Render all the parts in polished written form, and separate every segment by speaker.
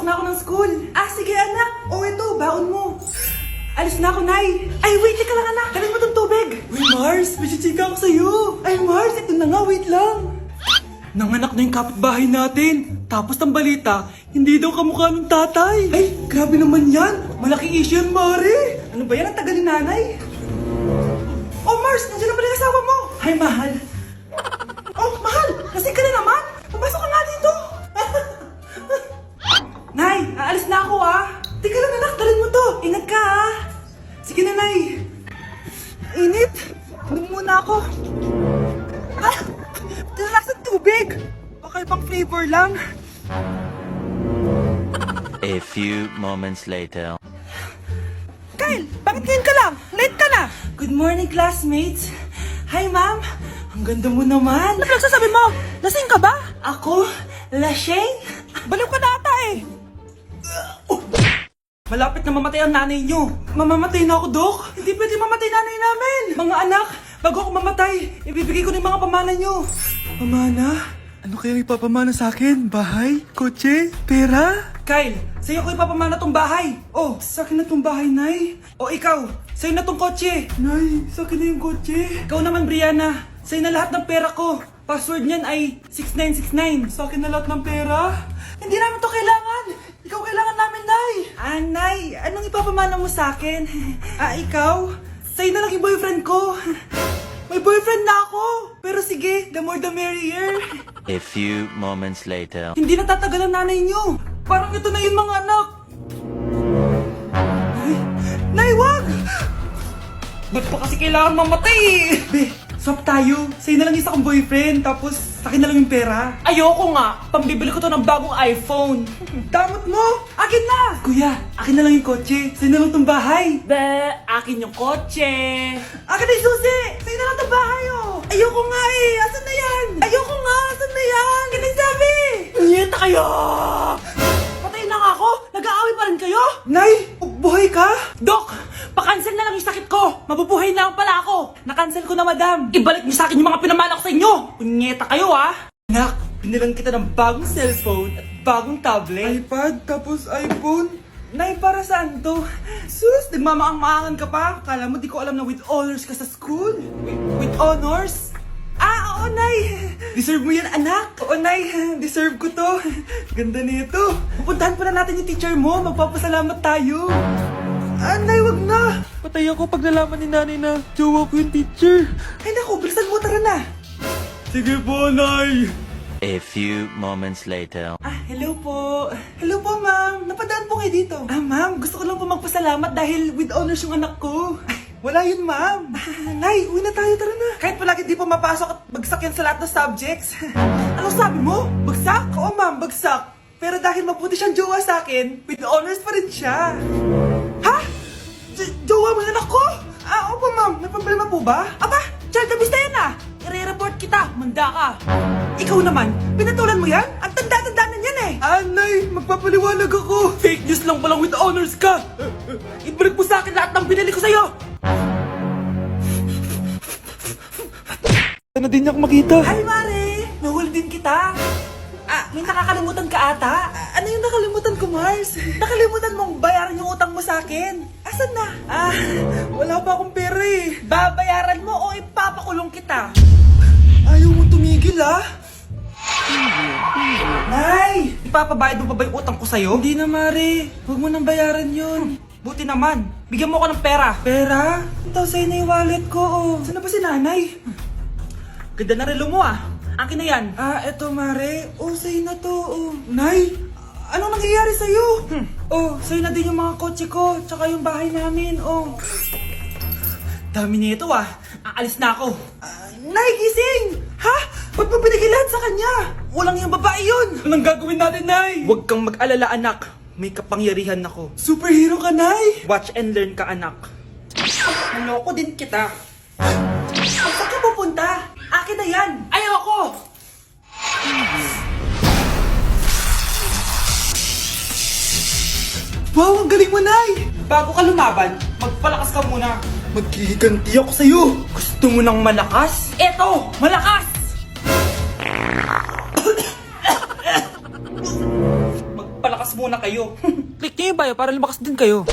Speaker 1: Papasok na ako ng school. Sige anak. Ito, baon mo. Alis na ako, Nay. Ay, wait, teka lang anak. Dalhin mo tong tubig. Uy, Mars, may chichika ako sa'yo. Ay, Mars, ito na nga, wait lang. Nanganak na yung kapitbahay natin. Tapos ang balita, hindi daw kamukha ng tatay. Ay, grabe naman yan. Malaking issue yan, Mari. Ano ba yan? Ang tagal ni nanay. Oh, Mars, nandiyan na pala yung asawa mo. Hi, mahal. Oh, mahal, lasing ka na naman. Pumasok ka nga dito. Nay, aalis na ako Teka lang anak, dalhin mo to. Ingat ka Sige na, Nay. Init. Inom muna ako. Tinalak sa tubig. Baka ibang flavor lang.
Speaker 2: A few moments later.
Speaker 1: Kyle, bakit ngayon ka lang? Late ka na. Good morning, classmates. Hi, ma'am. Ang ganda mo naman. Ano pinagsasabi mo? Lasing ka ba? Ako? Lasing? Baliw ka na ata Malapit na mamatay ang nanay nyo. Mamamatay na ako, Dok. Hindi pwede mamatay nanay namin. Mga anak, bago ako mamatay, ibibigay ko na yung mga pamana nyo. Pamana? Ano kayang ipapamana sa akin? Bahay? Kotse? Pera? Kyle, sa'yo ko ipapamana tong bahay. Oh, sa akin na tong bahay, Nay. O ikaw, sa'yo na tong kotse. Nay, sa akin na yung kotse. Ikaw naman, Brianna. Sa'yo na lahat ng pera ko. Password niyan ay 6969. Sa akin na lahat ng pera? Hindi namin to kailangan. Ikaw kailangan namin, Nay. Nay, anong ipapamana mo sa akin? Ikaw? Sa'yo na lang yung boyfriend ko. May boyfriend na ako. Pero sige, the more the merrier.
Speaker 2: A few moments later.
Speaker 1: Hindi na tatagal ang nanay nyo. Parang ito na yun, mga anak. Nay, wag! Ba't pa kasi kailangan mamatay Be, swap tayo. Sa'yo na lang isa kong boyfriend, tapos akin na lang yung pera. Ayoko nga. Pambibili ko to ng bagong iPhone. Damot mo! Akin na! Kuya, akin na lang yung kotse. Sa'yo na lang tong bahay. Be, akin yung kotse. Akin na yung susi! Sa'yo na lang tong bahay, Ayoko nga Asan na yan? Ayoko nga! Asan na yan? Ganun sabi! Niyenta kayo! Patay na nga ako! Nag-aaway pa rin kayo? Nay! Buhay ka? Dok! Pa-cancel na lang yung sakit ko! Mabubuhay na lang pala ako! Na-cancel ko na, madam! Ibalik niyo sa akin yung mga pinamana ko sa inyo! Punyeta kayo, Nak, binilang kita ng bagong cellphone at bagong tablet. iPad, tapos iPhone? Nay, para saan to? Sus, nagmamaang-maangan ka pa? Kala mo di ko alam na with honors ka sa school? With honors? Oo, Nay! Deserve mo yan, anak! Oo, Nay! Deserve ko to! Ganda nito! Pupuntahan pa na natin yung teacher mo! Magpapasalamat tayo! Nay, wag na! Patay ako pag nalaman ni nanay na jowa ko yung teacher! Ay naku, bilisan mo, tara na! Sige po, Nay!
Speaker 2: A few moments later.
Speaker 1: Hello po. Hello po, ma'am. Napadaan po kayo dito. Ma'am, gusto ko lang po magpasalamat dahil with honors yung anak ko. Wala yun, ma'am. Nay, uwi na tayo, tara na. Kahit palagi di po mapasok at bagsak yan sa lahat ng subjects. Anong sabi mo? Bagsak? Oo, ma'am, bagsak. Pero dahil mabuti siyang jowa sa akin, with honors pa rin siya. Ha? Jowa mo yung anak ko? Opo, ma'am. May problema po ba? Aba, child abuse na yan I-report kita. Manda ka. Ikaw naman, pinatulan mo yan? Ang tanda-tanda na yan Nay, magpapaliwanag ako. Fake news lang palang with honors ka. Ibalik mo sa akin lahat ng binili ko sa'yo. Sana din niya ako makita. Hi, Mare. Nahuli din kita. May nakakalimutan ka ata. Ano yung nakalimutan ko, Mars? Nakalimutan mong bayaran yung utang mo sa akin. Asan na? Wala pa akong pera Babayaran mo o ipapakulong kita. Ayaw mo tumigil, Nay! Ipapabayad mo pa ba yung utang ko sa'yo? Hindi na, Mare. Huwag mo nang bayaran yun. Buti naman. Bigyan mo ko ng pera. Pera? Ito, sa'yo na yung wallet ko, Saan na ba si nanay? Ganda na relo mo, Akin na yan. Eto, Mare. Sa'yo na to, Nay! Anong nangyayari sa'yo? Sa'yo na din yung mga kotse ko, tsaka yung bahay namin, Dami nito, Aalis na ako. Nay, gising! Ha? Ba't mo binigay lahat sa kanya? Walang yung babae yun! Anong gagawin natin, Nay? Huwag kang mag-alala, anak. May kapangyarihan ako. Superhero ka, Nay! Watch and learn ka, anak. Naloko din kita. Saan ka pupunta? Akin na yan! Ayoko! Wow, ang galing mo, Nay! Bago ka lumaban, magpalakas ka muna. Maghihiganti ako sa'yo. Gusto mo ng malakas? Eto, malakas! Magpalakas lumakas muna kayo. Click niyo yung bio para lumakas din kayo.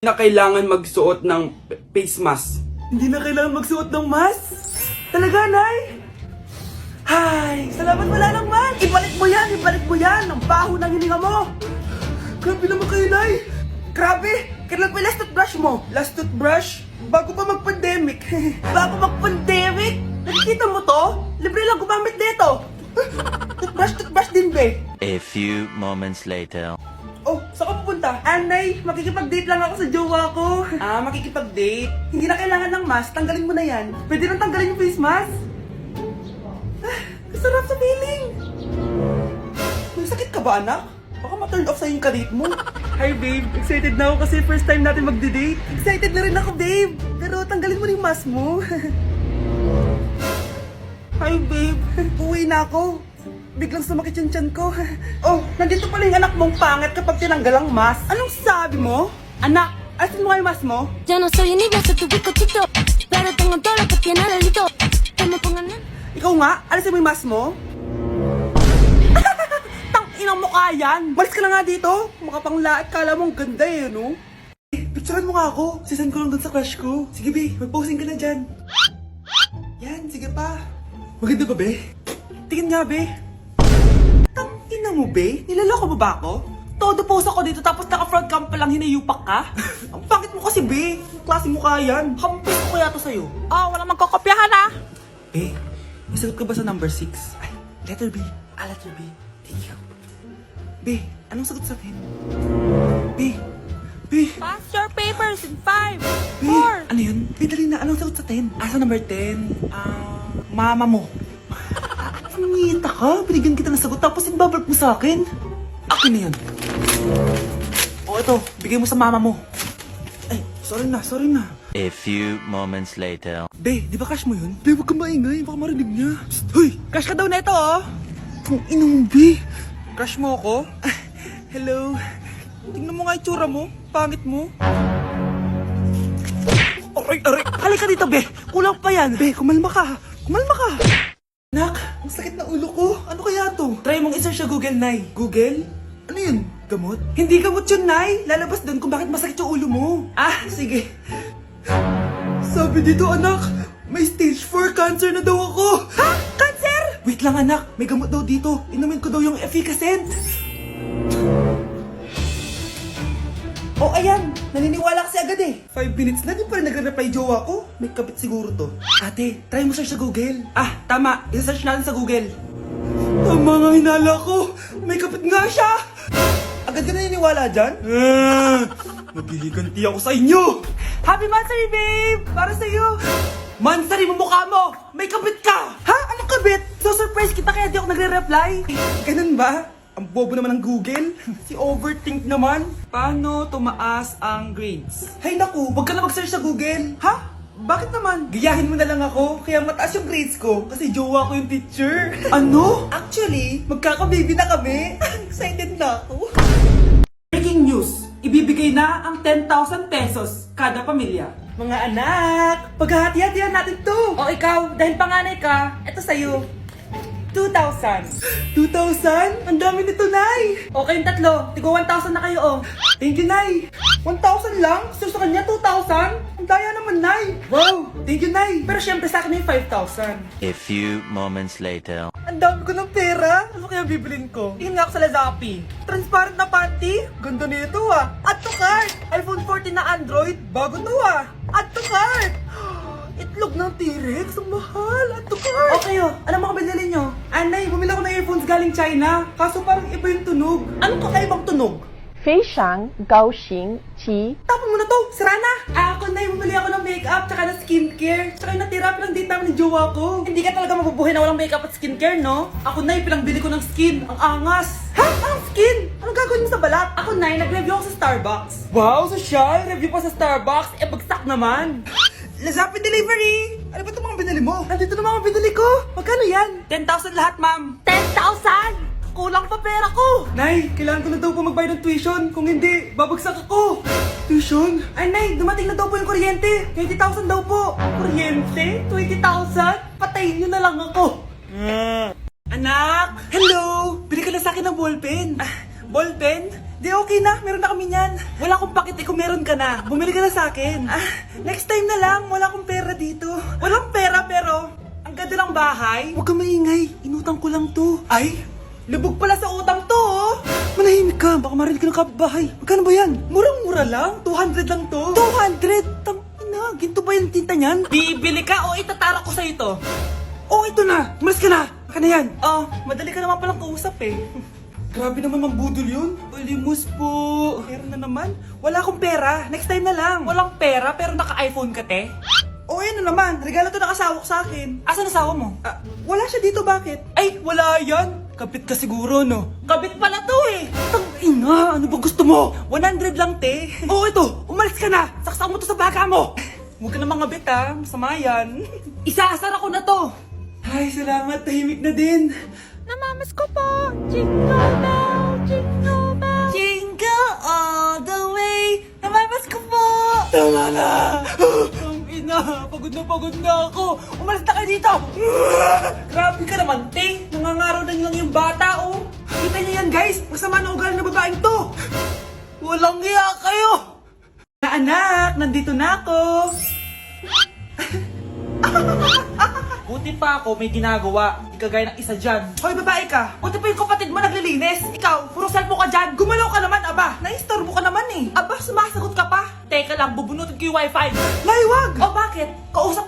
Speaker 3: Na kailangan magsuot ng face mask.
Speaker 1: Hindi na kailangan magsuot ng mask? Talaga, Nay? Hay, salamat wala ng mask. Ibalik mo yan. Ang baho ng hininga mo. Grabe naman kayo, Nay. Grabe, kailan pa yung last toothbrush mo? Last toothbrush? Bago pa mag-pandemic. Bago mag-pandemic? Nakikita mo to? Libre lang gumamit dito. Toothbrush din, be.
Speaker 2: A few moments later.
Speaker 1: Oh, saan ka pupunta? Anay, makikipag-date lang ako sa jowa ko. Ah, makikipag-date? Hindi na kailangan ng mask, tanggalin mo na yan. Pwede nang tanggalin yung face mask. Ah, kasarap sa feeling. May sakit ka ba, anak? Baka ma-turn off sa'yo yung kadate mo. Hi, babe. Excited na ako kasi first time natin magde-date. Excited na rin ako, babe. Pero tanggalin mo na yung mask mo. Hi, babe. Uwi na ako. Biglang sumakit yung tiyan ko. Oh, nandito pala yung anak mong pangit kapag tinanggal ang mask. Anong sabi mo? Anak, asin mo nga yung mask mo?
Speaker 4: Yo no soy universo, tu bizcochito, pero tengo todo lo que tiene delito. Que me pongan en...
Speaker 1: Ikaw nga, alisin mo yung mask mo? Tang-inang mukha yan! Malis ka na nga dito! Makapanglaat, kala mong ganda eh, no? Picturean mo nga ako. Sisan ko lang dun sa crush ko. Sige, be. Mag-posing ka na dyan. Yan, sige pa. Maganda ba, be? Tingin nga, be. Tang-ina mo, be? Nilaloko mo ba ako? Todo pose ako dito tapos naka-front cam pa lang hinayupak ka? Ang pangit mo kasi, be. Ang klase mukha yan. Hampis ko kaya to sa'yo. Oh, wala magkokopyahan, ah. Be, may sagot ka ba sa number 6? Ay, letter B. Ah, letter B. Thank you. Be, anong sagot sa atin? B.
Speaker 4: Pass your papers in 5,
Speaker 1: B.
Speaker 4: 4.
Speaker 1: Ano yun? B, dali na. Anong sagot sa 10? Ah, sa number 10. Mama mo. Nangihita ka? Binigyan kita ng sagot tapos ibabalik mo sa akin? Akin na yan. O, ito. Bigay mo sa mama mo. Ay, sorry na.
Speaker 2: A few moments later.
Speaker 1: Be, di ba crush mo yun? Be, huwag kang maingay. Baka marinig niya. Psst, hoy! Crush ka daw na ito, oh! Kung ina mo, Be. Crush mo ako? Hello. Tingnan mo nga itsura mo. Pangit mo. Aray! Halika dito, Be. Kulang pa yan. Be, kumalma ka. Nak, ang sakit na ulo ko. Ano kaya to? Try mong isearch sa Google, Nay. Google? Ano yun? Gamot? Hindi gamot yun, Nay. Lalabas doon kung bakit masakit yung ulo mo. Ah, sige. Sabi dito, anak, may stage 4 cancer na daw ako. Ha? Cancer? Wait lang, anak. May gamot daw dito. Inumin ko daw yung Efficacent. Oh, ayan. Naniniwala kasi agad eh. 5 minutes na, di pa rin nagre-reply jowa ko. May kapit siguro to. Ate, try mo search sa Google. Ah, tama. I-search natin sa Google. Tama nga hinala ko. May kapit nga siya. Agad ka naniniwala dyan? Maghihiganti ako sa inyo. Happy Mansari, babe! Para sa'yo. Mansari mo mukha mo! May kabit ka! Ha? Anong kabit? So surprise kita kaya di ako nagre-reply. Ganun ba? Ang bobo naman ng Google. Si overthink naman. Paano tumaas ang grades? Hay naku, wag ka na mag-search sa Google. Ha? Bakit naman? Gayahin mo na lang ako, kaya mataas yung grades ko. Kasi jowa ko yung teacher. Ano? Actually, magkaka-baby na kami. Excited na ako. Breaking news! Ibibigay na ang 10,000 pesos kada pamilya. Mga anak, paghahati-hatihan natin to. O ikaw, dahil panganay ka, eto sa'yo. 2,000. 2,000? Ang dami nito, Nay. O kayong tatlo, tigo 1,000 na kayo, oh. Thank you, Nay. 1,000 lang? So sa kanya, 2,000? Ang daya naman, Nay. Wow, thank you, Nay. Pero syempre sa akin yung 5,000.
Speaker 2: A few moments later.
Speaker 1: Ang dami ko ng pera. Ano kaya bibilin ko? Tingin nga ako sa Lazappi. Transparent na panty. Ganda nito ah. Add to cart. iPhone 14 na Android. Bago to ah. Add to cart. Itlog ng T-Rex. Ang mahal. Add to cart. Okay oh. Ano mga binili nyo? Anay, bumili ako ng earphones galing China. Kaso parang iba yung tunog. Anong kakaibang tunog?
Speaker 5: 非常高兴其
Speaker 1: Tapon mo na to! Sira na! Ako na bumili ako ng makeup tsaka ng skincare. Tsaka yung natira pa ng date namin ng jowa ko. Hindi ka talaga mabubuhay na walang makeup at skincare, no? Ako na pilangbili ko ng skin. Ang angas! Ha? Anong skin? Anong gagawin mo sa balat? Ako na nag-review ako sa Starbucks. Wow, social! Review pa sa Starbucks? Eh, bagsak naman! Lazapin delivery! Ano ba itong mga binili mo? Nandito na mga binili ko! Magkano yan? 10,000 lahat, ma'am!
Speaker 4: 10,000!
Speaker 1: Kulang pa pera ko! Nay, kailangan ko na daw po magbayad ng tuition. Kung hindi, babagsak ako. Tuition? Ay, Nay, dumating na daw po yung kuryente. 20,000 daw po. Kuryente? 20,000? Patayin niyo na lang ako. Anak! Hello! Bili ka na sa akin ng ballpen. Ballpen? Di okay na, meron na kami niyan. Wala akong pakit kung meron ka na. Bumili ka na sa akin. Next time na lang, wala akong pera dito. Walang pera pero, ang ganda ng bahay. Huwag ka maingay, inutang ko lang to. Ay, lubog pala sa utang to oh. Manahimik ka, baka marinig ka ng kapitbahay. Magkano ba yan? Murang-mura lang, 200 lang to. 200? Tangina, ginto ba yung tinta niyan? Bibili ka o itatara ko sa ito? Oh, ito na! Umalis ka na! Baka na yan! Oh, madali ka naman palang kausap eh. Grabe naman mang budol yun. Ulimus po. Meron na naman. Wala akong pera. Next time na lang. Walang pera pero naka-iPhone ka, te? Oh, yan na naman. Regalo to ng asawa ko sa akin. Asan asawa mo? Wala siya dito. Bakit? Ay, wala yan. Kabit ka siguro, no? Kabit pala to eh. Tangina, ano ba gusto mo? 100 lang, te. Oh, ito. Umalis ka na. Saksak mo to sa baka mo. Huwag ka na mga bit, ha. Masama yan. Isaasar ako na to. Ay, salamat. Tahimik na din.
Speaker 4: Namamas ko po. Jingle bell, jingle bell.
Speaker 1: Jingle all the way. Namamas ko po. Tama na. Ang ina, pagod na ako. Umalis na kayo dito. Grabe ka naman, te. Nangangaraw na lang yung bata, oh. Kita niyo yan, guys. Masama na ugali na babaeng to. Walang iya kayo. Na anak, nandito na ako. Buti pa ako may ginagawa. Di kagaya ng isa dyan. Hoy, babae ka. Buti pa yung kapatid mo naglilinis. Ikaw, puro cellphone ka dyan. Gumalaw ka naman, aba. Naistorbo ka naman eh. Aba, sumasagot ka pa. Teka lang, bubunutin ko yung wifi. Laywag! O bakit? Kausap